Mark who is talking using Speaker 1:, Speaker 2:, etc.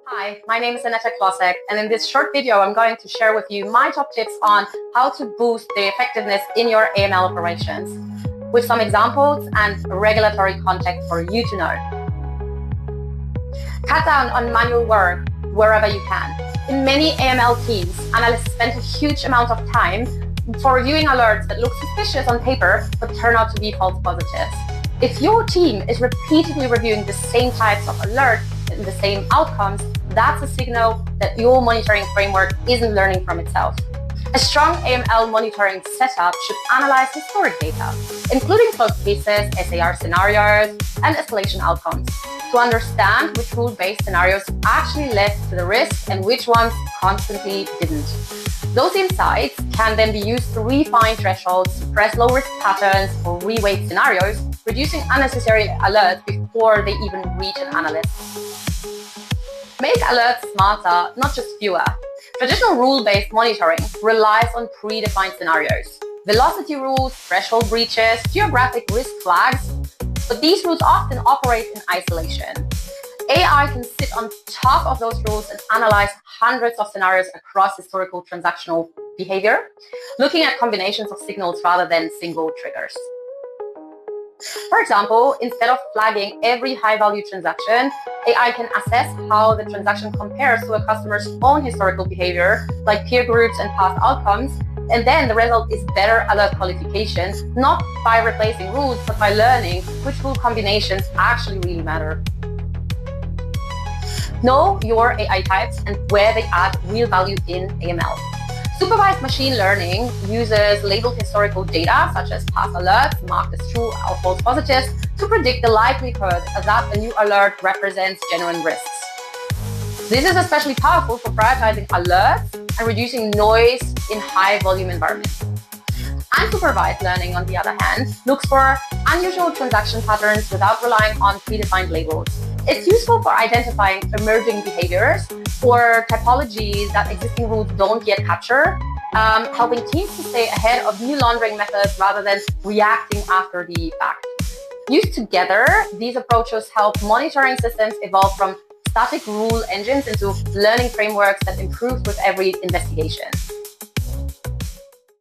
Speaker 1: Hi, my name is Aneta Klosek, and in this short video, I'm going to share with you my top tips on how to boost the effectiveness in your AML operations, with some examples and regulatory context for you to know. Cut down on manual work wherever you can. In many AML teams, analysts spend a huge amount of time for reviewing alerts that look suspicious on paper, but turn out to be false positives. If your team is repeatedly reviewing the same types of alerts and the same outcomes, that's a signal that your monitoring framework isn't learning from itself. A strong AML monitoring setup should analyze historic data, including closed cases, SAR scenarios, and escalation outcomes, to understand which rule-based scenarios actually led to the risk and which ones constantly didn't. Those insights can then be used to refine thresholds, suppress low-risk patterns, or reweight scenarios, reducing unnecessary alerts before they even reach an analyst. Make alerts smarter, not just fewer. Traditional rule-based monitoring relies on predefined scenarios, velocity rules, threshold breaches, geographic risk flags, but these rules often operate in isolation. AI can sit on top of those rules and analyze hundreds of scenarios across historical transactional behavior, looking at combinations of signals rather than single triggers. For example, instead of flagging every high-value transaction, AI can assess how the transaction compares to a customer's own historical behavior, like peer groups and past outcomes, and then the result is better alert qualification, not by replacing rules, but by learning which rule combinations actually really matter. Know your AI types and where they add real value in AML. Supervised machine learning uses labeled historical data, such as past alerts marked as true or false positives, to predict the likelihood that a new alert represents genuine risks. This is especially powerful for prioritizing alerts and reducing noise in high-volume environments. Unsupervised learning, on the other hand, looks for unusual transaction patterns without relying on predefined labels. It's useful for identifying emerging behaviors or typologies that existing rules don't yet capture, helping teams to stay ahead of new laundering methods rather than reacting after the fact. Used together, these approaches help monitoring systems evolve from static rule engines into learning frameworks that improve with every investigation.